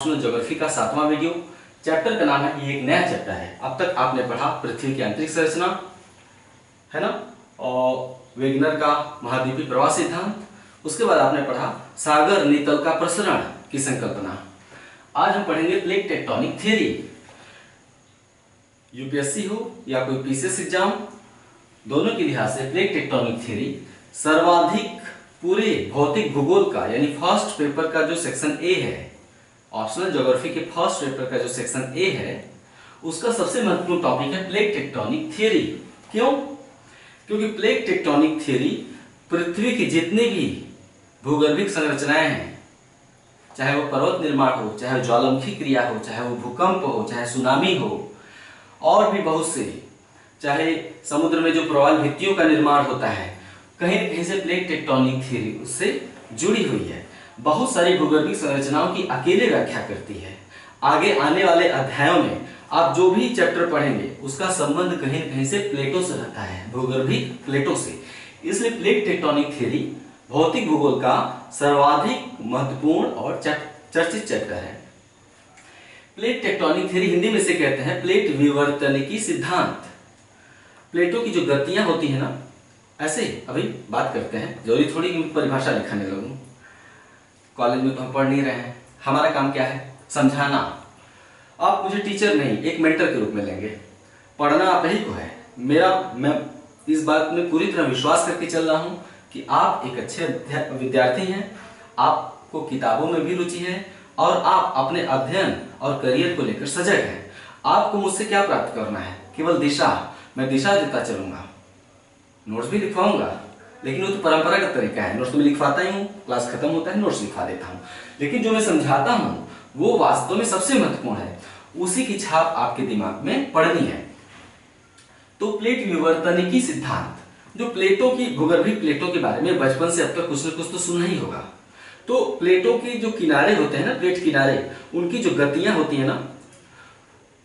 National geography का 7वां video. Chapter का नाम है, ये एक नया चैप्टर है। अब तक आपने पढ़ा पृथ्वी की आंतरिक संरचना, है ना, और वेगनर का महाद्वीपीय प्रवाह सिद्धांत। उसके बाद आपने पढ़ा सागर नितल का प्रसरण की संकल्पना। आज हम पढ़ेंगे प्लेट टेक्टोनिक थ्योरी। यूपीएससी हो या कोई पीसीएस एग्जाम, दोनों के लिहाज से प्लेट टेक्टोनिक थ्योरी सर्वाधिक पूरे भौतिक भूगोल का, यानी फर्स्ट पेपर का जो सेक्शन ए है, ऑप्शनल ज्योग्राफी के फर्स्ट पेपर का जो सेक्शन ए है, उसका सबसे महत्वपूर्ण टॉपिक है प्लेट टेक्टोनिक थ्योरी। क्यों? क्योंकि प्लेट टेक्टोनिक थ्योरी पृथ्वी की जितने भी भूगर्भिक संरचनाएं हैं, चाहे वो पर्वत निर्माण हो, चाहे ज्वालामुखी क्रिया हो, चाहे वो भूकंप हो, चाहे सुनामी हो, और भी बहुत से, चाहे समुद्र में जो प्रवाल भित्तियों का निर्माण होता है, कहीं कहीं से प्लेट टेक्टोनिक थ्योरी उससे जुड़ी हुई है। बहुत सारी भूगर्भिक संरचनाओं की अकेले व्याख्या करती है। आगे आने वाले अध्यायों में आप जो भी चैप्टर पढ़ेंगे उसका संबंध कहीं न कहीं से प्लेटों से रहता है, भूगर्भिक प्लेटों से। इसलिए प्लेट टेक्टोनिक थ्योरी भौतिक भूगोल का सर्वाधिक महत्वपूर्ण और चर्चित चैप्टर है। प्लेट टेक्टोनिक थ्योरी हिंदी में से कहते हैं प्लेट विवर्तनिकी सिद्धांत। प्लेटों की जो गतियां होती है ना, ऐसे अभी बात करते हैं, जरूरी थोड़ी परिभाषा लिखाने लगूं। कॉलेज में तो हम पढ़ नहीं रहे हैं, हमारा काम क्या है? समझाना। आप मुझे टीचर नहीं, एक मेंटर के रूप में लेंगे। पढ़ना आप ही को है। मैं इस बात में पूरी तरह विश्वास करके चल रहा हूं कि आप एक अच्छे विद्यार्थी हैं, आपको किताबों में भी रुचि है और आप अपने अध्ययन और करियर को लेकर सजग हैं। आपको मुझसे क्या प्राप्त करना है? केवल दिशा। मैं दिशा देता चलूंगा, नोट्स भी लिखवाऊंगा, लेकिन वो तो परंपरागत तरीका है। नोट्स तो मैं लिखवाता ही हूँ, क्लास खत्म होता है नोट्स लिखवा देता हूँ, लेकिन जो मैं समझाता हूँ वो वास्तव में सबसे महत्वपूर्ण है। उसी की छाप आपके दिमाग में पड़नी है। तो प्लेट विवर्तनिकी सिद्धांत, जो प्लेटों की, भूगर्भिक प्लेटों के बारे में बचपन से अब तक कुछ न कुछ तो सुना ही होगा। तो प्लेटों के जो किनारे होते हैं ना, प्लेट किनारे, उनकी जो गतियां होती है ना,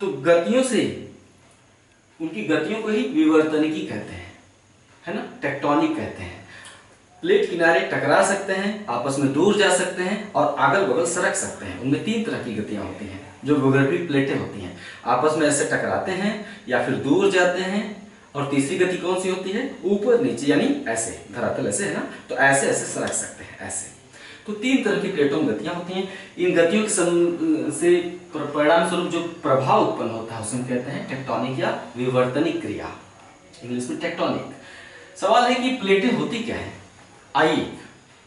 तो गतियों से, उनकी गतियों को ही विवर्तनिकी कहते हैं, है ना, टेक्टोनिक कहते हैं। प्लेट किनारे टकरा सकते हैं, आपस में दूर जा सकते हैं और अगल बगल सरक सकते हैं। उनमें तीन तरह की गतियां होती हैं जो भूगर्भिक प्लेटें होती हैं। आपस में ऐसे टकराते हैं या फिर दूर जाते हैं। और तीसरी गति कौन सी होती है? ऊपर नीचे, यानी ऐसे, धरातल ऐसे है ना, तो ऐसे ऐसे सरक सकते हैं, ऐसे। तो तीन तरह की प्लेटों में गतियां होती हैं। इन गतियों से परिणाम स्वरूप जो प्रभाव उत्पन्न होता है उसे हम कहते हैं टेक्टोनिक या विवर्तनिक क्रिया, इंग्लिश में टेक्टोनिक। सवाल है कि प्लेटें होती क्या है? आइए,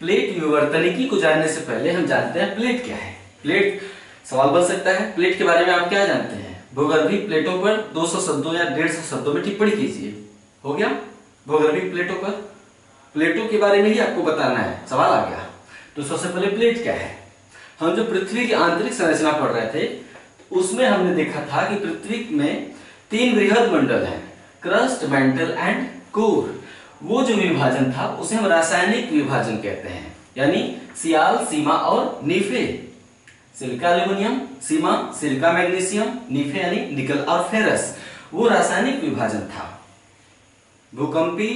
प्लेट विवर्तनिकी को जानने से पहले हम जानते हैं प्लेट क्या है। प्लेट, सवाल बन सकता है प्लेट के बारे में आप क्या जानते हैं? भूगर्भिक प्लेटों पर 200 शब्दों या 150 शब्दों में टिप्पणी कीजिए। हो गया? भूगर्भिक प्लेटों पर, प्लेटों के बारे में ही आपको बताना है। सवाल आ गया। तो सबसे पहले प्लेट क्या है? हम जो पृथ्वी की आंतरिक संरचना पढ़ रहे थे उसमें हमने देखा था कि पृथ्वी में 3 बृहद मंडल हैं, क्रस्ट, मैंटल एंड कोर। वो जो विभाजन था उसे हम रासायनिक विभाजन कहते हैं, यानी सियाल, सीमा और नीफे। सिलिका एल्यूमिनियम, सीमा सिलिका मैग्नीशियम, नीफे यानी निकल और फेरस, वो रासायनिक विभाजन था। भूकंपी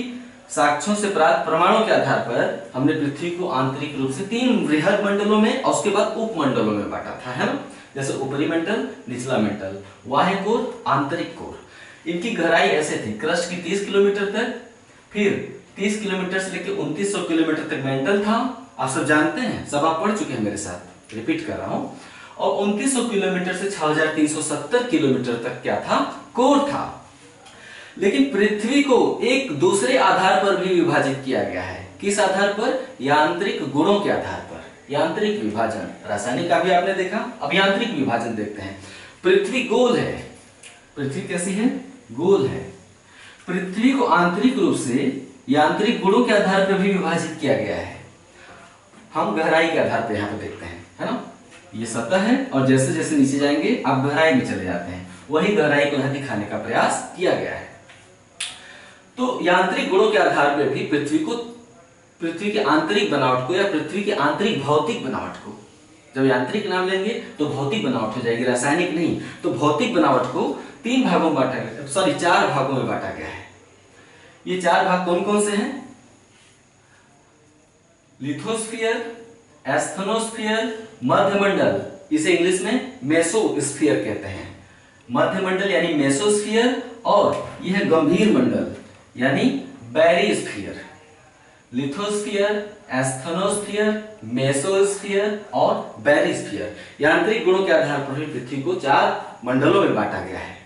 साक्ष्यों से प्राप्त प्रमाणों के आधार पर हमने पृथ्वी को आंतरिक रूप से 3 बृहद मंडलों में और उसके बाद उपमंडलों में बांटा था, है ना। जैसे ऊपरी मंडल, निचला मंडल, बाह्य कोर, आंतरिक कोर। इनकी गहराई ऐसे थी, क्रस्ट की 30 किलोमीटर तक, फिर 30 किलोमीटर से लेकर 2900 किलोमीटर तक मेंटल था। आप सब जानते हैं, सब आप पढ़ चुके हैं मेरे साथ, रिपीट कर रहा हूं। और 2900 किलोमीटर से 6370 किलोमीटर तक क्या था? कोर था। लेकिन पृथ्वी को एक दूसरे आधार पर भी विभाजित किया गया है। किस आधार पर? यांत्रिक गुणों के आधार पर। यांत्रिक विभाजन, रासायनिक का भी आपने देखा, अब यांत्रिक विभाजन देखते हैं। पृथ्वी गोल है। पृथ्वी कैसी है? गोल है। पृथ्वी को आंतरिक रूप से यांत्रिक गुणों के आधार पर भी विभाजित किया गया है। हम गहराई के आधार पर यहाँ पे देखते हैं, है ना। ये सतह है और जैसे जैसे नीचे जाएंगे आप गहराई में चले जाते हैं। वही गहराई को यहाँ दिखाने का प्रयास किया गया है। तो यांत्रिक गुणों के आधार पर भी पृथ्वी की आंतरिक बनावट को, या पृथ्वी की आंतरिक भौतिक बनावट को, जब यांत्रिक नाम लेंगे तो भौतिक बनावट हो जाएगी, रासायनिक नहीं। तो भौतिक बनावट को 3 भागों में बांटा गया, सॉरी 4 भागों में बांटा गया है। ये 4 भाग कौन कौन से हैं? लिथोस्फीयर, एस्थेनोस्फीयर, मध्यमंडल इसे इंग्लिश में मेसोस्फीयर कहते हैं। मध्य मंडल यानी मेसोस्फीयर, और यह गंभीर मंडल यानी बैरिस्फीयर। लिथोस्फीयर, एस्थेनोस्फीयर, मेसोस्फीयर और बैरिस्फीयर। यांत्रिक गुणों के आधार पर पृथ्वी को 4 मंडलों में बांटा गया है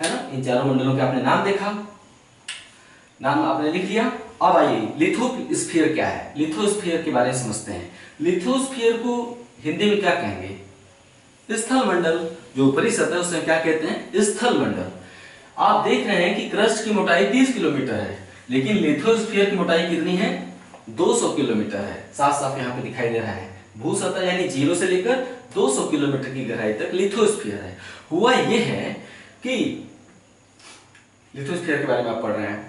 ना। इन चारों मंडलों के आपने नाम देखा, नाम आपने लिख लिया। अब आइए लिथोस्फीयर क्या है, लिथोस्फीयर के बारे में समझते हैं। लिथोस्फीयर को हिंदी में क्या कहेंगे? स्थल मंडल। जो ऊपरी सतह है उसे क्या कहते हैं? स्थल मंडल। आप देख रहे हैं कि क्रस्ट की मोटाई 30 किलोमीटर है, लेकिन लिथोस्फीयर की मोटाई कितनी है? 200 किलोमीटर है। साफ साफ यहाँ पे दिखाई दे रहा है। भू सतह यानी 0 से लेकर 200 किलोमीटर की गहराई तक लिथोस्फीयर है। हुआ यह है कि लिथोस्फीयर के बारे में आप पढ़ रहे हैं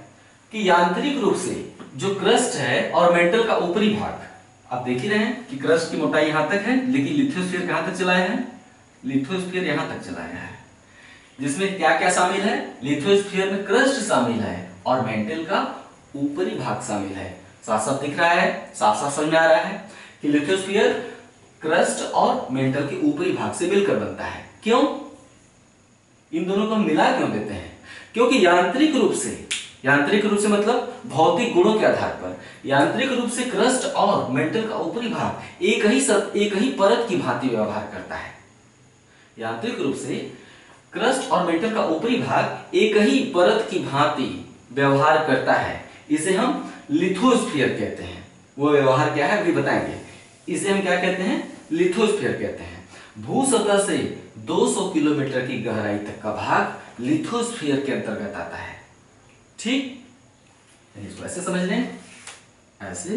कि यांत्रिक रूप से जो क्रस्ट है और मेंटल का ऊपरी भाग, आप देख ही रहे हैं कि क्रस्ट की मोटाई यहां तक है, लेकिन लिथोस्फीयर कहां तक चलाया है? लिथोस्फीयर यहां तक चलाया है। जिसमें क्या क्या शामिल है? लिथोस्फीयर में क्रस्ट शामिल है और मेंटल का ऊपरी भाग शामिल है। साफ साफ दिख रहा है, साफ साफ समझ में आ रहा है कि लिथोस्फीयर क्रस्ट और मेंटल के ऊपरी भाग से मिलकर बनता है। क्यों? इन दोनों को हम मिला क्यों देते हैं? क्योंकि यांत्रिक रूप से मतलब भौतिक गुणों के आधार पर यांत्रिक रूप से क्रस्ट और मेंटल का ऊपरी भाग एक ही परत की भांति व्यवहार करता है। यांत्रिक रूप से क्रस्ट और मेंटल का ऊपरी भाग एक ही परत की भांति व्यवहार करता है। इसे हम लिथोस्फीयर कहते हैं। वो व्यवहार क्या है अभी बताएंगे। इसे हम क्या कहते हैं? लिथोस्फीयर कहते हैं। भू सतह से 200 किलोमीटर की गहराई तक का भाग लिथोस्फीयर के अंतर्गत आता है। ठीक, इसको ऐसे समझ लें, ऐसे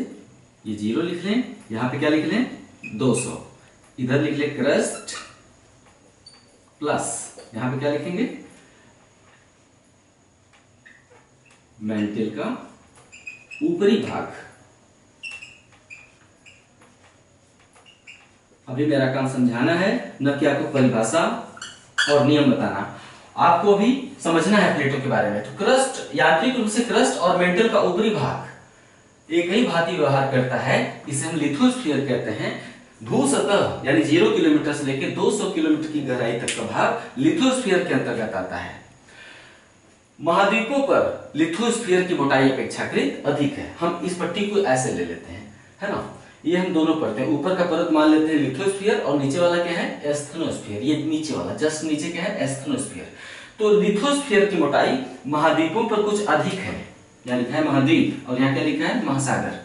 ये 0 लिख लें, यहां पे क्या लिख लें? 200, इधर लिख लें क्रस्ट, प्लस यहां पे क्या लिखेंगे? मेंटल का ऊपरी भाग। अभी मेरा काम समझाना है, न कि आपको परिभाषा और नियम बताना। आपको अभी समझना है प्लेटों के बारे में। तो क्रस्ट, यांत्रिक रूप से क्रस्ट और मेंटल का ऊपरी भाग एक ही भांति व्यवहार करता है, इसे हम लिथोस्फीयर कहते हैं। भू सतह यानी 0 किलोमीटर से लेकर 200 किलोमीटर की गहराई तक का भाग लिथोस्फीयर के अंतर्गत आता है। महाद्वीपों पर लिथोस्फीयर की मोटाई अपेक्षाकृत अधिक है। हम इस पट्टी को ऐसे ले लेते हैं, है ना। ये हम दोनों पढ़ते हैं। ऊपर का परत मान लेते हैं लिथोस्फीयर और नीचे वाला क्या है? एस्थेनोस्फीयर। ये नीचे वाला, जस्ट नीचे क्या है? एस्थेनोस्फीयर। तो लिथोस्फीयर की मोटाई महाद्वीपों पर कुछ अधिक है। यहाँ लिखा है महाद्वीप और यहाँ क्या लिखा है? महासागर।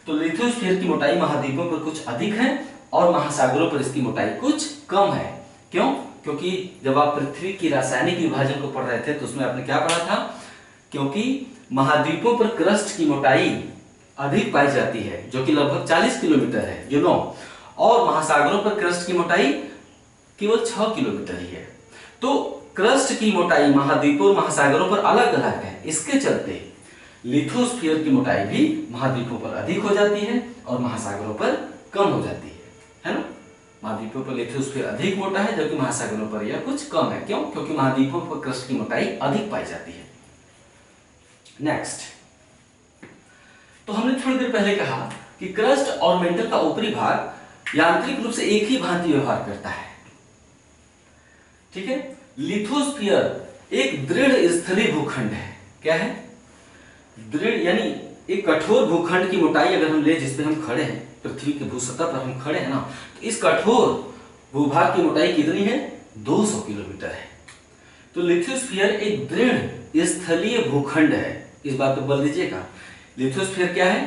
तो लिथोस्फीयर की मोटाई महाद्वीपों पर कुछ अधिक है और महासागरों पर इसकी मोटाई कुछ कम है। क्यों? क्योंकि जब आप पृथ्वी की रासायनिक विभाजन को पढ़ रहे थे तो उसमें आपने क्या पढ़ा था? क्योंकि महाद्वीपों पर क्रस्ट की मोटाई अधिक पाई जाती है, जो कि लगभग 40 किलोमीटर है, यू नो, और महासागरों पर क्रस्ट की मोटाई केवल 6 किलोमीटर ही है। तो क्रस्ट की मोटाई महाद्वीपों और महासागरों पर अलग अलग है। इसके चलते लिथोस्फीयर की मोटाई भी महाद्वीपों पर अधिक हो जाती है और महासागरों पर कम हो जाती है ना। महाद्वीपों पर लिथोस्फीयर अधिक मोटा है, जबकि महासागरों पर यह कुछ कम है। क्यों? क्योंकि महाद्वीपों पर क्रस्ट की मोटाई अधिक पाई जाती है। नेक्स्ट, तो हमने थोड़ी देर पहले कहा कि क्रस्ट और मेंटल का ऊपरी भाग यांत्रिक रूप से एक ही भांति व्यवहार करता है। ठीक है। लिथोस्फीयर एक दृढ़ स्थलीय भूखंड है। क्या है? दृढ़ यानी एक कठोर भूखंड की मोटाई अगर हम ले, जिसपे हम खड़े हैं, पृथ्वी के भू सतह पर हम खड़े हैं ना, तो इस कठोर भूभाग की मोटाई कितनी है? 200 किलोमीटर है। तो लिथोस्फीयर एक दृढ़ स्थलीय भूखंड है। इस बात को बोल दीजिएगा। लिथोस्फीयर क्या है?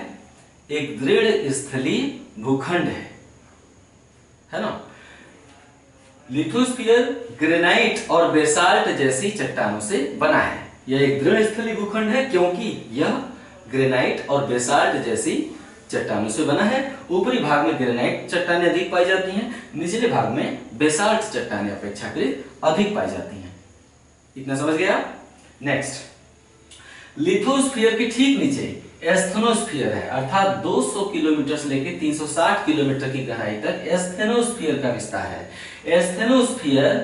एक दृढ़ स्थलीय भूखंड है ना। लिथोस्फीयर ग्रेनाइट और बेसाल्ट जैसी चट्टानों से बना है। यह एक दृढ़ स्थलीय भूखंड है क्योंकि यह ग्रेनाइट और बेसाल्ट जैसी चट्टानों से बना है। ऊपरी भाग में ग्रेनाइट चट्टानें अधिक पाई जाती हैं, निचले भाग में बेसाल्ट चट्टानें अपेक्षाकृत अधिक पाई जाती हैं। इतना समझ गया? नेक्स्ट, लिथोस्फीयर के ठीक नीचे एस्थेनोस्फीयर है, अर्थात 200 किलोमीटर से लेकर 360 किलोमीटर की गहराई तक एस्थेनोस्फीयर का विस्तार है। एस्थेनोस्फीयर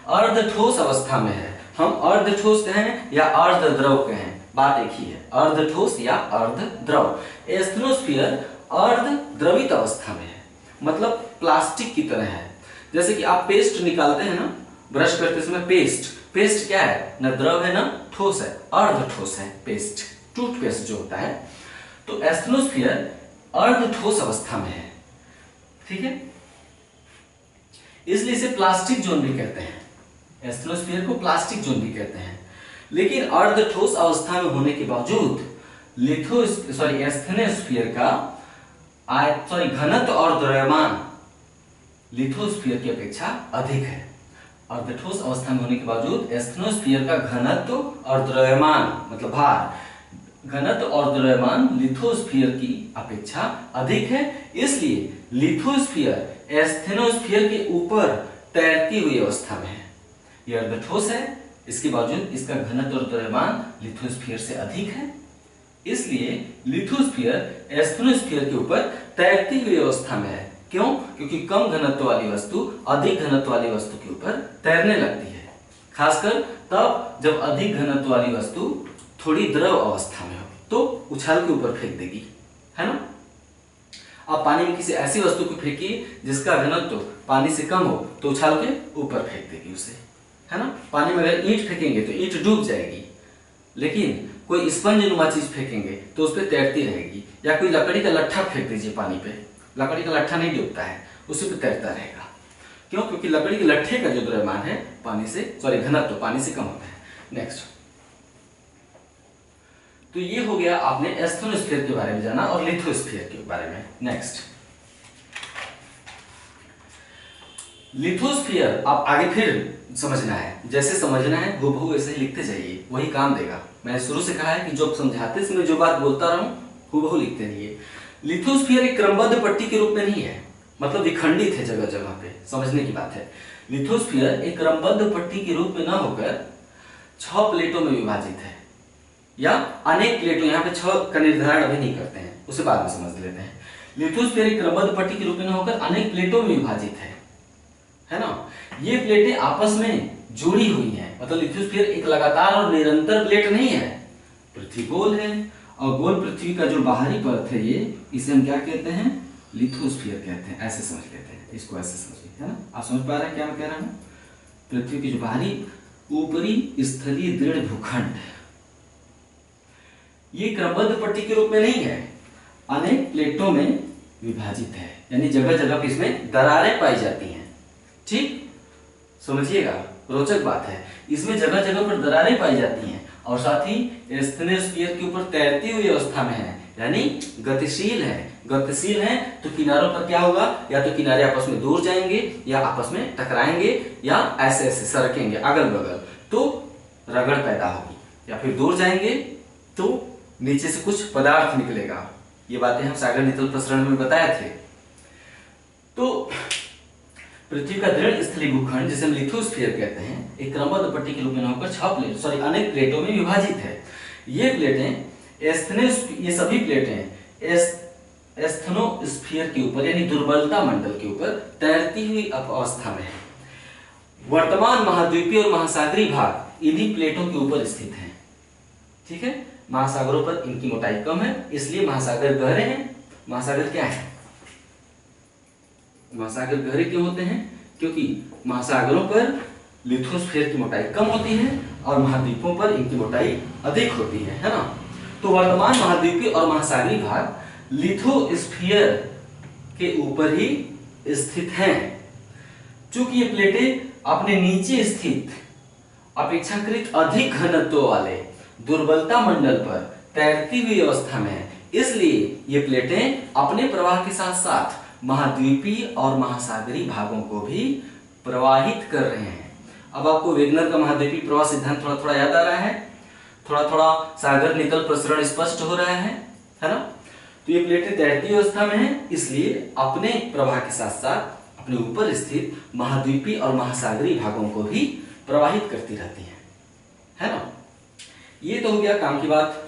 अर्धठोस अवस्था में है। हम अर्धठोस कहें या अर्धद्रव कहें, बात एक ही है, अर्धठोस या अर्धद्रव। एस्थेनोस्फीयर अर्धद्रवित अवस्था में है, मतलब प्लास्टिक की तरह है। जैसे कि आप पेस्ट निकालते हैं ना ब्रश करते समय, पेस्ट क्या है, न द्रव है न ठोस है, अर्ध ठोस है पेस्ट, टूथपेस्ट जो होता है। तो एस्थेनोस्फीयर अर्ध ठोस अवस्था में है, ठीक है, इसलिए इसे प्लास्टिक जोन भी कहते हैं, एस्थेनोस्फीयर को प्लास्टिक जोन भी कहते हैं। लेकिन अर्ध ठोस अवस्था में होने के बावजूद एस्थेनोस्फीयर का घनत्व और द्रव्यमान लिथोस्फीयर की अपेक्षा अधिक है। अर्धठोस अवस्था में होने के बावजूद एस्थेनोस्फीयर का घनत्व और द्रव्यमान मतलब भार, घनत्व और द्रव्यमान लिथोस्फीयर की अपेक्षा अधिक है, इसलिए लिथोस्फीयर एस्थेनोस्फीयर के ऊपर तैरती हुई अवस्था में है। यह अर्धठोस है, इसके बावजूद इसका घनत्व और द्रव्यमान लिथोस्फीयर से अधिक है, इसलिए लिथोस्फीयर एस्थेनोस्फीयर के ऊपर तैरती हुई अवस्था में है। क्यों? क्योंकि कम घनत्व वाली वस्तु अधिक घनत्व वाली वस्तु के ऊपर तैरने लगती है, खासकर तब जब अधिक घनत्व वाली वस्तु थोड़ी द्रव अवस्था में हो तो उछाल के ऊपर फेंक देगी, है ना। आप पानी में किसी ऐसी वस्तु को फेंकिए जिसका घनत्व पानी से कम हो तो उछाल के ऊपर फेंक देगी उसे, है ना। पानी में अगर ईंट फेंकेंगे तो ईंट डूब जाएगी, लेकिन कोई स्पंज नुमा चीज फेंकेंगे तो उस पर तैरती रहेगी। या कोई लकड़ी का लट्ठा फेंक दीजिए पानी पे, लकड़ी का लट्ठा नहीं डूबता है, उसी पे तैरता रहेगा। क्यों? क्योंकि लकड़ी के लट्ठे का जो द्रव्यमान है घनत्व पानी से कम होता है। नेक्स्ट, तो ये हो गया आपने एस्थेनोस्फीयर के बारे में जाना और लिथोस्फीयर के बारे में। नेक्स्ट, लिथोस्फीयर आप आगे फिर समझना है, जैसे समझना है हूबहू वैसे ही लिखते जाइए, वही काम देगा। मैंने शुरू से कहा है कि जो समझाते समय जो बात बोलता रहा हूं हूबहू लिखते रहिए। लिथोस्फीयर एक क्रमबद्ध पट्टी के रूप में नहीं है, मतलब विखंडित है जगह जगह पे, समझने की बात है। लिथोस्फीयर एक क्रमबद्ध पट्टी के रूप में न होकर 6 प्लेटों में विभाजित है, या अनेक प्लेटों, यहाँ पे 6 का निर्धारण अभी नहीं करते हैं, उसे बाद में समझ लेते हैं। लिथोस्फीयर एक क्रमबद्ध पट्टी के रूप में न होकर अनेक प्लेटों में विभाजित है ना। ये प्लेटें आपस में जुड़ी हुई हैं, मतलब लिथोस्फीयर एक लगातार और निरंतर प्लेट नहीं है। पृथ्वी गोल है और गोल पृथ्वी का जो बाहरी परत है ये, इसे हम क्या कहते हैं, लिथोस्फीयर कहते हैं। ऐसे समझ लेते हैं, इसको ऐसे समझिए, है ना। आप समझ पा रहे हैं क्या मैं कह रहा हूं? पृथ्वी की जो बाहरी ऊपरी स्थलीय दृढ़ भूखंड, ये क्रमबद्ध पट्टी के रूप में नहीं है, अनेक प्लेटों में विभाजित है, यानी जगह जगह पे इसमें दरारें पाई जाती हैं। ठीक, समझिएगा, रोचक बात है। इसमें जगह जगह पर दरारें पाई जाती हैं और साथ ही एस्थेनोस्फीयर के ऊपर तैरती हुई अवस्था में है, यानी गतिशील है। गतिशील है तो किनारों पर क्या होगा, या तो किनारे आपस में दूर जाएंगे या आपस में टकराएंगे या ऐसे ऐसे सरकेंगे अगल बगल, तो रगड़ पैदा होगी, या फिर दूर जाएंगे तो नीचे से कुछ पदार्थ निकलेगा। ये बातें हम सागर नितल प्रसरण में बताए थे। तो पृथ्वी का दृढ़ स्थलीय भूखंड, जिसे हम लिथोस्फीयर कहते हैं, एक क्रमबद्ध पट्टी के रूप में होकर अनेक प्लेटों में विभाजित है। ये प्लेटें ये सभी प्लेटें एस्थेनोस्फीयर के ऊपर यानी दुर्बलता मंडल के ऊपर तैरती हुई अवस्था में है। वर्तमान महाद्वीपीय और महासागरीय भाग इन्हीं प्लेटों के ऊपर स्थित हैं, ठीक है। महासागरों पर इनकी मोटाई कम है, इसलिए महासागर गहरे हैं। महासागर क्या है? महासागर गहरे क्यों होते हैं? क्योंकि महासागरों पर लिथोस्फीयर की मोटाई कम होती है और महाद्वीपों पर इनकी मोटाई अधिक होती है ना। तो वर्तमान महाद्वीपीय और महासागरीय भाग लिथोस्फीयर के ऊपर ही स्थित हैं। चूंकि ये प्लेटें अपने नीचे स्थित अपेक्षाकृत अधिक घनत्व वाले दुर्बलता मंडल पर तैरती हुई अवस्था में है, इसलिए ये प्लेटें अपने प्रवाह के साथ साथ महाद्वीपीय और महासागरीय भागों को भी प्रवाहित कर रहे हैं। अब आपको वेगनर का महाद्वीपीय प्रवाह सिद्धांत थोड़ा थोड़ा याद आ रहा है, थोड़ा थोड़ा सागर नितल प्रसरण स्पष्ट हो रहा है ना। तो ये प्लेटें तैरती अवस्था में है, इसलिए अपने प्रवाह के साथ साथ अपने ऊपर स्थित महाद्वीपीय और महासागरीय भागों को भी प्रवाहित करती रहती है ना। ये तो हो गया काम की बात।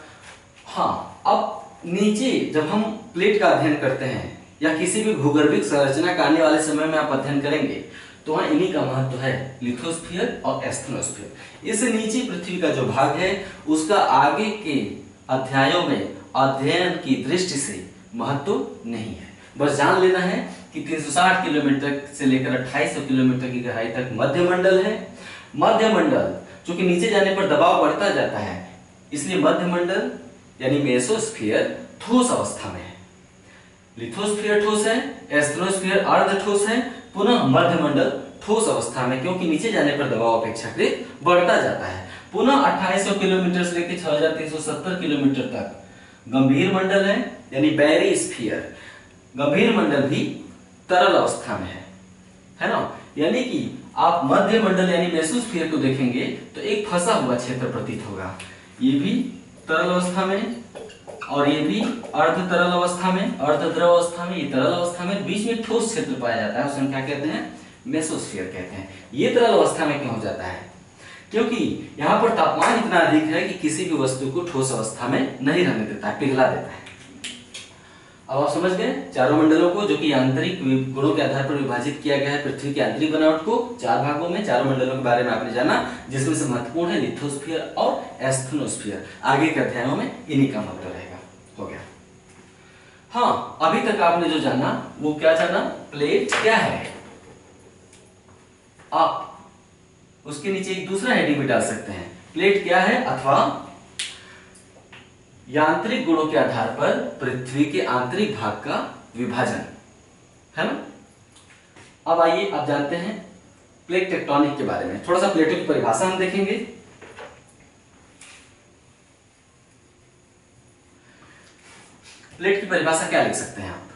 हाँ, अब नीचे जब हम प्लेट का अध्ययन करते हैं या किसी भी भूगर्भिक संरचना का आने वाले समय में आप अध्ययन करेंगे, तो वहां इन्हीं का महत्व है, लिथोस्फीयर और एस्थेनोस्फीयर। इससे नीचे पृथ्वी का जो भाग है उसका आगे के अध्यायों में अध्ययन की दृष्टि से महत्व नहीं है। बस जान लेना है कि 360 किलोमीटर से लेकर 2800 किलोमीटर की गहराई तक मध्यमंडल है। मध्यमंडल चूंकि नीचे जाने पर दबाव बढ़ता जाता है, इसलिए मध्यमंडल यानी मेसोस्फीयर ठोस अवस्था में है। लिथोस्फीयर ठोस है, एस्थेनोस्फीयर अर्ध ठोस है, पुनः मध्यमंडल ठोस अवस्था में, क्योंकि नीचे जाने पर दबाव अपेक्षाकृत बढ़ता जाता है। पुनः 2800 किलोमीटर से लेकर 6370 किलोमीटर तक गंभीर मंडल है यानी बैरिस्फीयर। गंभीर मंडल भी तरल अवस्था में है ना। यानी कि आप मध्य मंडल यानी मेसोस्फीयर को देखेंगे तो एक फंसा हुआ क्षेत्र प्रतीत होगा। ये भी तरल अवस्था में और ये भी अर्ध तरल अवस्था में, अर्ध द्रव अवस्था में, ये तरल अवस्था में, बीच में ठोस क्षेत्र पाया जाता है, उसे हम क्या कहते हैं? मेसोस्फीयर कहते हैं। ये तरल अवस्था में क्यों हो जाता है? क्योंकि यहाँ पर तापमान इतना अधिक है कि किसी भी वस्तु को ठोस अवस्था में नहीं रहने देता है, पिघला देता है। अब आप समझ गए चारों मंडलों को, जो कि आंतरिक गुणों के आधार पर विभाजित किया गया है पृथ्वी की आंतरिक बनावट को 4 भागों में। चारों मंडलों के बारे में आपने जाना, जिसमें से महत्वपूर्ण है लिथोस्फीयर और एस्थेनोस्फीयर। आगे के अध्यायों में इन्हीं का महत्व रहेगा। हो गया। हाँ, अभी तक आपने जो जाना वो क्या जाना? प्लेट क्या है। आप उसके नीचे एक दूसरा हेडिंग भी डाल सकते हैं, प्लेट क्या है, अथवा यांत्रिक गुणों के आधार पर पृथ्वी के आंतरिक भाग का विभाजन, है ना। अब आइए आप जानते हैं प्लेट टेक्टोनिक के बारे में। थोड़ा सा प्लेटों की परिभाषा हम देखेंगे। प्लेट की परिभाषा क्या लिख सकते हैं आप?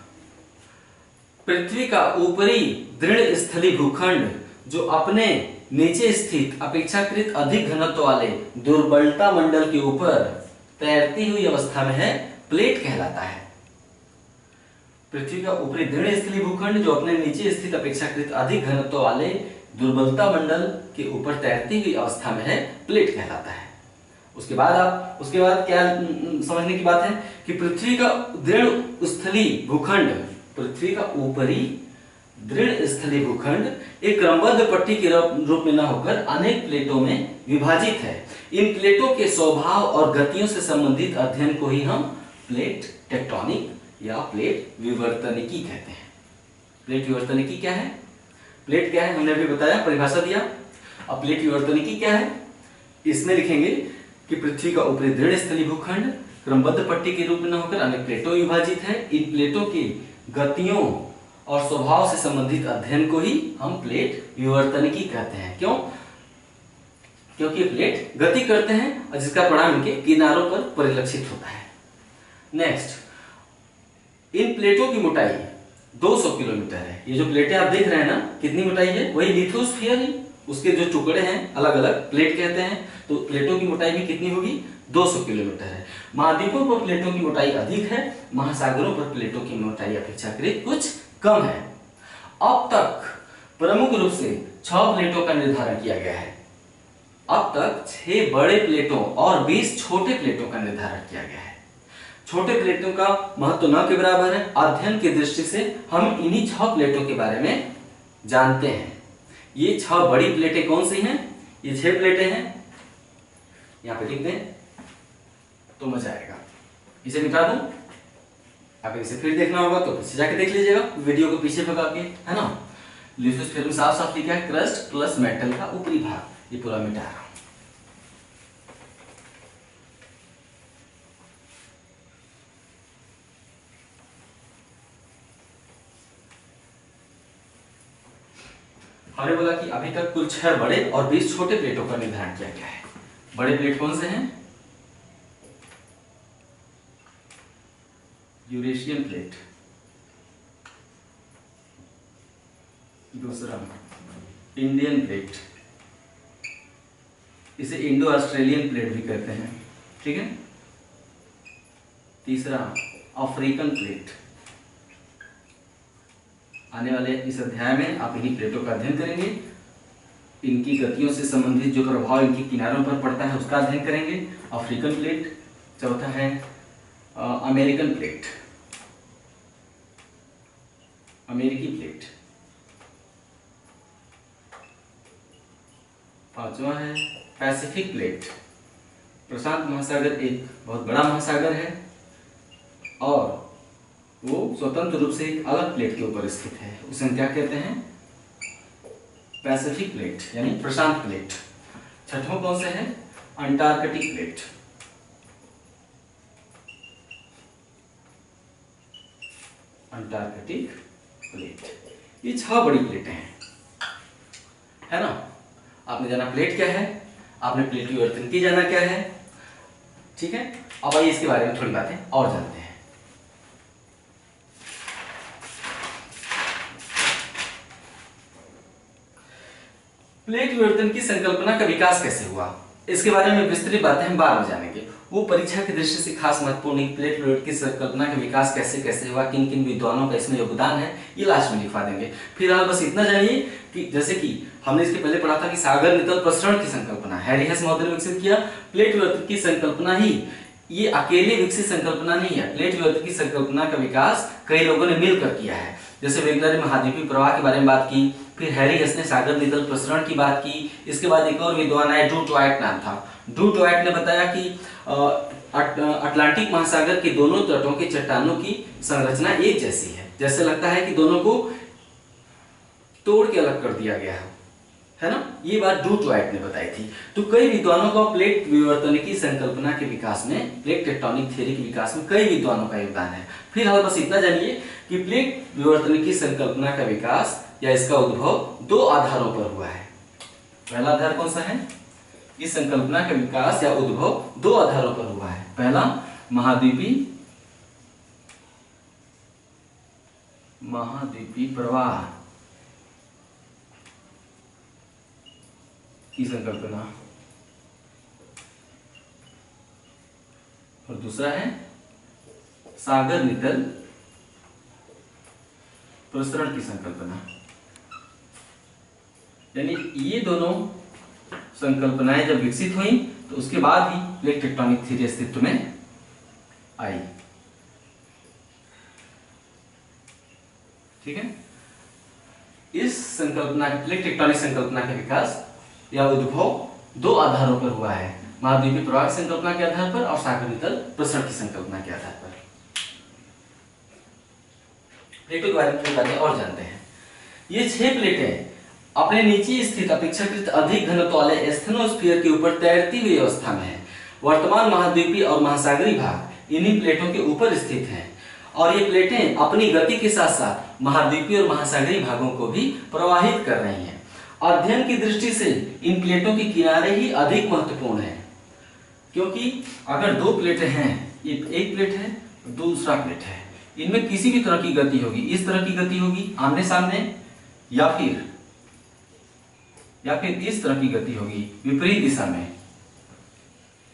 पृथ्वी का ऊपरी दृढ़ स्थलीय भूखंड जो अपने नीचे स्थित अपेक्षाकृत अधिक घनत्व वाले दुर्बलता मंडल के ऊपर तैरती हुई अवस्था में है, प्लेट कहलाता है। पृथ्वी का ऊपरी दृढ़ स्थलीय भूखंड जो अपने नीचे स्थित अपेक्षाकृत अधिक घनत्व वाले दुर्बलता मंडल के ऊपर तैरती हुई अवस्था में है, प्लेट कहलाता है। उसके बाद क्या समझने की बात है कि पृथ्वी का दृढ़ स्थलीय भूखंड, पृथ्वी का ऊपरी दृढ़ स्थलीय भूखंड एक क्रमबद्ध पट्टी के रूप में न होकर अनेक प्लेटों में विभाजित है। इन प्लेटों के स्वभाव और गतियों से संबंधित अध्ययन को ही हम प्लेट टेक्टोनिक या प्लेट विवर्तनिकी कहते हैं। प्लेट विवर्तनिकी क्या है? प्लेट क्या है हमने अभी बताया, परिभाषा दिया। अब प्लेट विवर्तनिकी क्या है? इसमें लिखेंगे कि पृथ्वी का ऊपरी दृढ़ स्थलीय भूखंड क्रमबद्ध पट्टी के रूप में न होकर अनेक प्लेटों में विभाजित है। इन प्लेटों की गतियों और स्वभाव से संबंधित अध्ययन को ही हम प्लेट विवर्तनिकी कहते हैं। क्यों? क्योंकि प्लेट गति करते हैं और जिसका परिणाम इनके किनारों पर परिलक्षित होता है। नेक्स्ट, इन प्लेटों की मोटाई 200 किलोमीटर है। ये जो प्लेटें आप देख रहे हैं ना, कितनी मोटाई है? वही लिथोस्फीयर है, उसके जो टुकड़े हैं अलग अलग प्लेट कहते हैं। तो प्लेटों की मोटाई भी कितनी होगी? 200 किलोमीटर है। महाद्वीपों पर प्लेटों की मोटाई अधिक है, महासागरों पर प्लेटों की मोटाई अपेक्षाकृत कुछ कम है। अब तक प्रमुख रूप से 6 प्लेटों का निर्धारण किया गया है। अब तक 6 बड़े प्लेटों और 20 छोटे प्लेटों का निर्धारण किया गया है। छोटे प्लेटों का महत्व न के बराबर है। अध्ययन की दृष्टि से हम इन्हीं 6 प्लेटों के बारे में जानते हैं। ये 6 बड़ी प्लेटें कौन सी हैं? ये 6 प्लेटें हैं, यहां पे लिख दें तो मजा आएगा। इसे मिटा दूं, आप इसे फिर देखना होगा तो पीछे जाके देख लीजिएगा, वीडियो को पीछे भगा के, है ना। लिथोस्फीयर में साफ साफ लिखा है क्रस्ट प्लस मेटल का ऊपरी भाग, ये पूरा मिटा रहा हूं। हमने बोला कि अभी तक कुल 6 बड़े और 20 छोटे प्लेटों का निर्धारण किया गया है। बड़े प्लेट कौन से हैं? यूरेशियन प्लेट, दूसरा इंडियन प्लेट, इसे इंडो ऑस्ट्रेलियन प्लेट भी कहते हैं, ठीक है। तीसरा अफ्रीकन प्लेट। आने वाले इस अध्याय में आप इन्हीं प्लेटों का अध्ययन करेंगे, इनकी गतियों से संबंधित जो प्रभाव इनके किनारों पर पड़ता है उसका अध्ययन करेंगे। African plate. चौथा है अमेरिकन प्लेट, अमेरिकी प्लेट। पांचवा है पैसिफिक प्लेट। प्रशांत महासागर एक बहुत बड़ा महासागर है और वो स्वतंत्र रूप से एक अलग प्लेट के ऊपर स्थित है, उसे हम क्या कहते हैं? पैसिफिक प्लेट यानी प्रशांत प्लेट। छठवां कौन से है? Antarctic plate. Antarctic plate. ये 6 बड़ी प्लेटें हैं, है ना। आपने जाना प्लेट क्या है, आपने प्लेट की विवर्तनिकी जाना क्या है, ठीक है। अब आइए इसके बारे में थोड़ी बातें और जानते हैं। प्लेट विवर्तन की संकल्पना का विकास कैसे हुआ, इसके बारे में विस्तृत बातें हम बाद में जानेंगे। वो परीक्षा की दृष्टि से खास महत्वपूर्ण है। प्लेट विवर्तन की संकल्पना का विकास कैसे कैसे हुआ, किन किन विद्वानों का इसमें योगदान है, ये लास्ट में लिखवा देंगे। फिलहाल बस इतना जानिए कि जैसे कि हमने इसके पहले पढ़ा था कि सागर नितल प्रसरण की संकल्पना हैरी हेस महोदय ने विकसित किया। प्लेट विवर्तन की संकल्पना ही ये अकेले विकसित संकल्पना नहीं है। प्लेट विवर्तन की संकल्पना का विकास कई लोगों ने मिलकर किया है। जैसे वेगनर ने महाद्वीपीय प्रवाह के बारे में बात की, फिर हैरी हेस ने सागर नितल प्रसरण की बात की। इसके बाद एक और विद्वान आए, ड्रू ट्वाइट नाम था। ड्रू ट्वाइट ने बताया कि अटलांटिक महासागर के दोनों तटों के चट्टानों की संरचना एक जैसी है, जैसे लगता है कि दोनों को तोड़ के अलग कर दिया गया है ना। ये बात ड्रू ट्वाइट ने बताई थी। तो कई विद्वानों का प्लेट विवर्तन की संकल्पना के विकास में, प्लेट टेक्टोनिक थ्योरी के विकास में कई विद्वानों का योगदान है। फिलहाल बस इतना जानिए कि प्लेट विवर्तन की संकल्पना का विकास या इसका उद्भव 2 आधारों पर हुआ है। पहला आधार कौन सा है? इस संकल्पना का विकास या उद्भव 2 आधारों पर हुआ है। पहला महाद्वीपीय प्रवाह की संकल्पना और दूसरा है सागर नितल प्रसरण की संकल्पना। यानी ये दोनों संकल्पनाएं जब विकसित हुई तो उसके बाद ही प्लेट टेक्टोनिक थ्योरी अस्तित्व में आई। ठीक है। इस संकल्पना, प्लेट टेक्टोनिक संकल्पना का विकास या उद्भव 2 आधारों पर हुआ है, महाद्वीपीय प्रवाह की संकल्पना के आधार पर और सागर नितल प्रसरण की संकल्पना के आधार पर। प्लेटों के बारे में थोड़ी बातें और जानते हैं। ये 6 प्लेटें अपने नीचे स्थित अपेक्षाकृत अधिक घनत्व वाले स्टेनोस्फीयर के ऊपर तैरती हुई अवस्था में है। वर्तमान महाद्वीपीय और महासागरीय भाग इन्हीं प्लेटों के ऊपर स्थित हैं और ये प्लेटें अपनी गति के साथ साथ महाद्वीपीय और महासागरीय भागों को भी प्रवाहित कर रही हैं। अध्ययन की दृष्टि से इन प्लेटों के किनारे ही अधिक महत्वपूर्ण है, क्योंकि अगर 2 प्लेटें हैं, एक प्लेट है दूसरा प्लेट है, इनमें किसी भी तरह की गति होगी, इस तरह की गति होगी आमने सामने, या फिर इस तरह की गति होगी विपरीत दिशा में,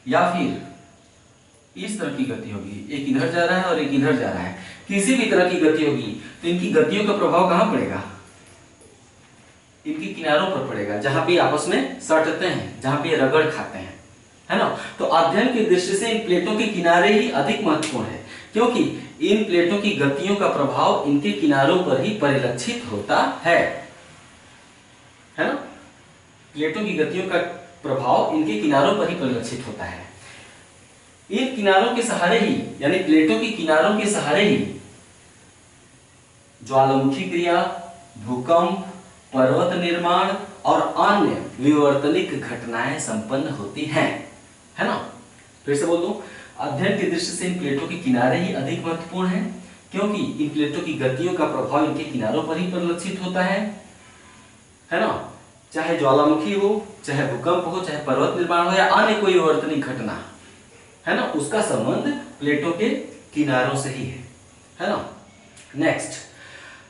या फिर इस तरह की गति होगी, एक इधर जा रहा है और एक इधर जा रहा है, किसी भी तरह की गति होगी तो इनकी गतियों का प्रभाव कहां पड़ेगा? इनकी किनारों पर पड़ेगा, जहां पे आपस में सटते हैं, जहां पे रगड़ खाते हैं, है ना। तो अध्ययन की दृष्टि से इन प्लेटों के किनारे ही अधिक महत्वपूर्ण है, क्योंकि इन प्लेटों की गतियों का प्रभाव इनके किनारों पर ही परिलक्षित होता है ना। प्लेटों की गतियों का प्रभाव इनके किनारों पर ही परिलक्षित होता है। इन किनारों के सहारे ही, यानी प्लेटों की किनारों के सहारे ही ज्वालामुखी क्रिया, भूकंप, पर्वत निर्माण और अन्य विवर्तनिक घटनाएं संपन्न होती हैं, है ना। फिर से बोल दूं, अध्ययन की दृष्टि से इन प्लेटों के किनारे ही अधिक महत्वपूर्ण है, क्योंकि इन प्लेटों की गतियों का प्रभाव इनके किनारों पर ही परिलक्षित होता है ना। चाहे ज्वालामुखी हो, चाहे भूकंप हो, चाहे पर्वत निर्माण हो या अन्य कोई विवर्तनिक घटना, है ना, उसका संबंध प्लेटों के किनारों से ही है ना। नेक्स्ट,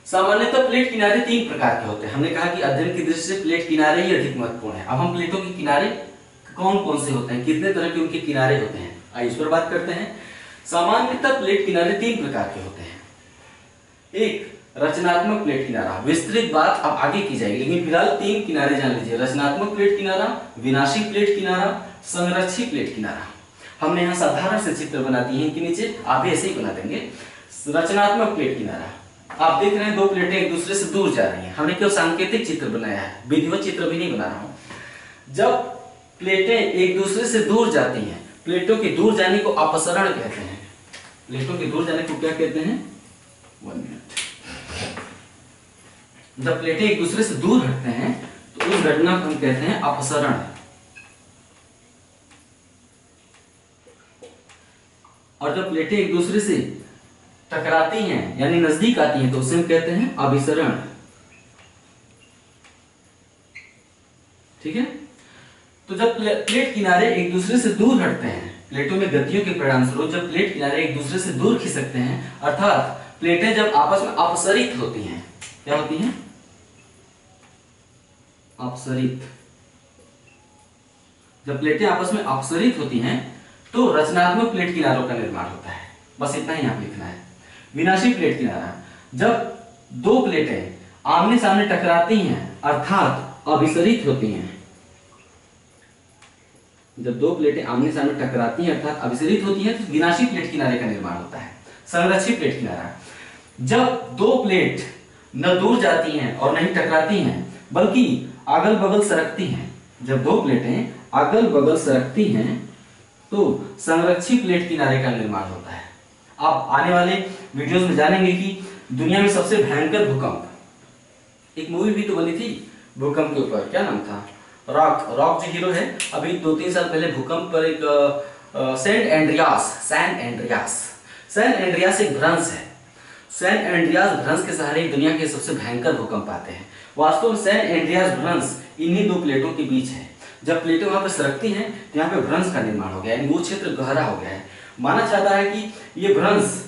सामान्यतः प्लेट किनारे 3 प्रकार के होते हैं। हमने कहा कि अध्ययन की दृष्टि से प्लेट किनारे ही अधिक महत्वपूर्ण है। अब हम प्लेटों के किनारे कौन कौन से होते हैं, कितने तरह के उनके किनारे होते हैं, आइए इस पर बात करते हैं। सामान्यतः प्लेट किनारे 3 प्रकार के होते हैं। एक, रचनात्मक प्लेट किनारा, विस्तृत बात अब आगे की जाएगी, लेकिन फिलहाल 3 किनारे जान लीजिए। रचनात्मक प्लेट किनारा, विनाशिक प्लेट किनारा, संरक्षित प्लेट किनारा। हमने यहाँ साधारण से चित्र बना दिए हैं, इनके नीचे आप भी ऐसे ही बना देंगे। रचनात्मक प्लेट किनारा, आप देख रहे हैं 2 प्लेटें एक दूसरे से दूर जा रही हैं। हमने केवल सांकेतिक चित्र बनाया है, विधिवत चित्र भी नहीं बना रहा हूं। जब प्लेटें एक दूसरे से दूर जाती हैं, प्लेटों के दूर जाने को अपसरण कहते हैं। प्लेटों के दूर जाने को क्या कहते हैं? 1 मिनट। जब प्लेटें एक दूसरे से दूर हटते हैं तो उस घटना को हम कहते हैं अपसरण। और जब प्लेटें एक दूसरे से टकराती हैं यानी नजदीक आती हैं तो उसे हम कहते हैं अभिसरण। ठीक है। तो जब प्लेट किनारे एक दूसरे से दूर हटते हैं, प्लेटों में गतियों के परिणामस्वरूप जब प्लेट किनारे एक दूसरे से दूर खिसकते हैं, अर्थात प्लेटें जब आपस में अपसरित होती हैं, क्या होती हैं? अपसरित। जब प्लेटें आपस में अपसरित होती हैं तो रचनात्मक प्लेट किनारों का निर्माण होता है। बस इतना ही आप लिखना है। विनाशी प्लेट किनारा, जब दो प्लेटें आमने सामने टकराती हैं अर्थात अभिसरित होती हैं, जब दो प्लेटें आमने सामने टकराती हैं अर्थात अभिसरित होती हैं तो विनाशी प्लेट किनारे का निर्माण होता है। संरक्षित प्लेट किनारा, जब दो प्लेट न दूर जाती हैं और नहीं टकराती हैं बल्कि अगल बगल सरकती हैं, जब दो प्लेटें अगल बगल सरकती हैं तो संरक्षित प्लेट किनारे का निर्माण होता है। आप आने वाले वीडियोस में जानेंगे कि दुनिया में सबसे भयंकर भूकंप, एक मूवी भी तो बनी थी भूकंप के ऊपर, क्या नाम था? रॉक जो हीरो है, अभी 2-3 साल पहले भूकंप पर एक सैन एंड्रियास एक भ्रंश है। सैन एंड्रियास भ्रंश के सहारे दुनिया के सबसे भयंकर भूकंप आते हैं। वास्तव में सैन एंड्रियास भ्रंश इन्हीं दो प्लेटों के बीच है। जब प्लेटें वहां पर सरकती हैं तो यहाँ पे भ्रंश का निर्माण हो गया, यानी वो क्षेत्र गहरा हो गया है। माना जाता है कि ये भ्रंश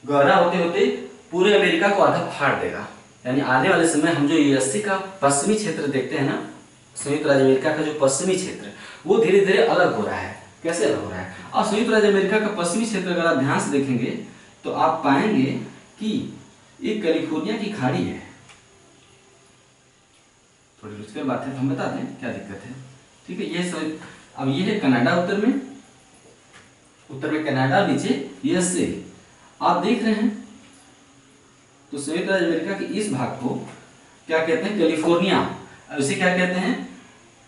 गहरा होते होते पूरे अमेरिका को आधा फाड़ देगा, यानी आने वाले समय हम जो यूएसए का पश्चिमी क्षेत्र देखते हैं ना, संयुक्त राज्य अमेरिका का जो पश्चिमी क्षेत्र, वो धीरे धीरे अलग हो रहा है। कैसे अलग हो रहा है? और संयुक्त राज्य अमेरिका का पश्चिमी क्षेत्र अगर आप ध्यान से देखेंगे तो आप पाएंगे कि एक कैलिफोर्निया की खाड़ी है। थोड़ी रुचिकर बात है तो हम बता दें क्या दिक्कत है। ठीक है, ये अब ये है कनाडा उत्तर में कनाडा, नीचे यूएसए आप देख रहे हैं। तो संयुक्त राज्य अमेरिका के इस भाग को क्या कहते हैं? कैलिफोर्निया। इसे क्या कहते हैं?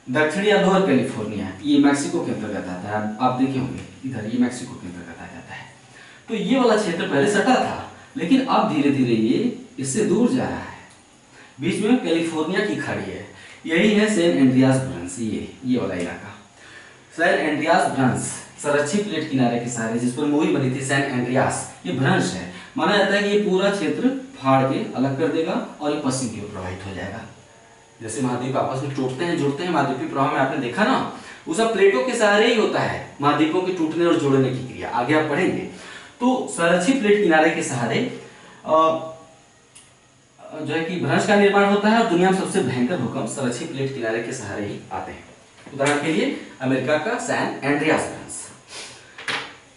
दक्षिणी या लोअर कैलिफोर्निया। ये मैक्सिको के अंतर्गत आता है। आप देखे होंगे इधर, ये मैक्सिको के अंतर्गत आ जाता है। तो ये वाला क्षेत्र पहले सटा था, लेकिन अब धीरे धीरे ये इससे दूर जा रहा है। बीच में कैलिफोर्निया की खाड़ी है, यही है सैन एंड्रियास भ्रंश। ये वाला इलाका सैन एंड्रियास भ्रंश, संरक्षित प्लेट किनारे के सहारे, जिस पर मूवी बनी थी सैन एंड्रियास, ये भ्रंश है। माना जाता है कि ये पूरा क्षेत्र फाड़ के अलग कर देगा और ये पश्चिम की ओर प्रवाहित हो जाएगा। जैसे महाद्वीप आपस में जुड़ते हैं महाद्वीपीय प्रवाह में आपने देखा ना, वो सब प्लेटों के सहारे ही होता है, महाद्वीपों के टूटने और जोड़ने की क्रिया। आगे आप पढ़ेंगे। तो संरक्षित प्लेट किनारे के सहारे जो है कि भ्रंश का निर्माण होता है और दुनिया में सबसे भयंकर भूकंप संरक्षित प्लेट किनारे के सहारे ही आते हैं। उदाहरण के लिए अमेरिका का सैन एंड्रियास भ्रंश।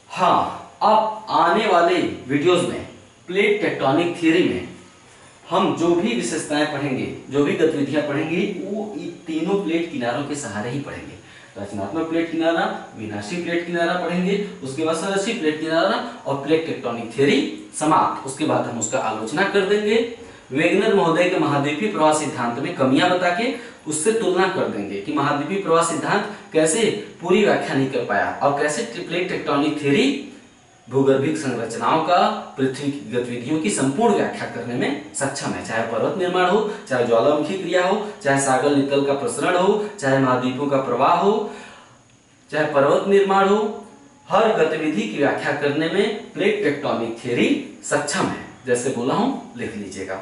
हाँ, अब आने वाले वीडियोस में प्लेट टेक्टोनिक थ्योरी में हम जो भी विशेषताएं पढ़ेंगे, जो भी गतिविधियां पढ़ेंगे, वो इन तीनों प्लेट किनारों के सहारे ही पढ़ेंगे। रचनात्मक प्लेट किनारा, विनाशी प्लेट किनारा पढ़ेंगे, उसके बाद संरक्षित प्लेट किनारा और प्लेट टेक्टोनिक थ्योरी समाप्त। उसके बाद हम उसका आलोचना कर देंगे। वेगनर महोदय के महाद्वीपीय प्रवाह सिद्धांत में कमियां बता के उससे तुलना कर देंगे कि महाद्वीपीय प्रवाह सिद्धांत कैसे पूरी व्याख्या नहीं कर पाया और कैसे प्लेट टेक्टोनिक थ्योरी भूगर्भिक संरचनाओं का, पृथ्वी की गतिविधियों की संपूर्ण व्याख्या करने में सक्षम है। चाहे पर्वत निर्माण हो, चाहे ज्वालामुखी क्रिया हो, चाहे सागर नितल का प्रसरण हो, चाहे महाद्वीपों का प्रवाह हो, चाहे पर्वत निर्माण हो, हर गतिविधि की व्याख्या करने में प्लेट टेक्टोनिक थ्योरी सक्षम है। जैसे बोला हूं, लिख लीजिएगा।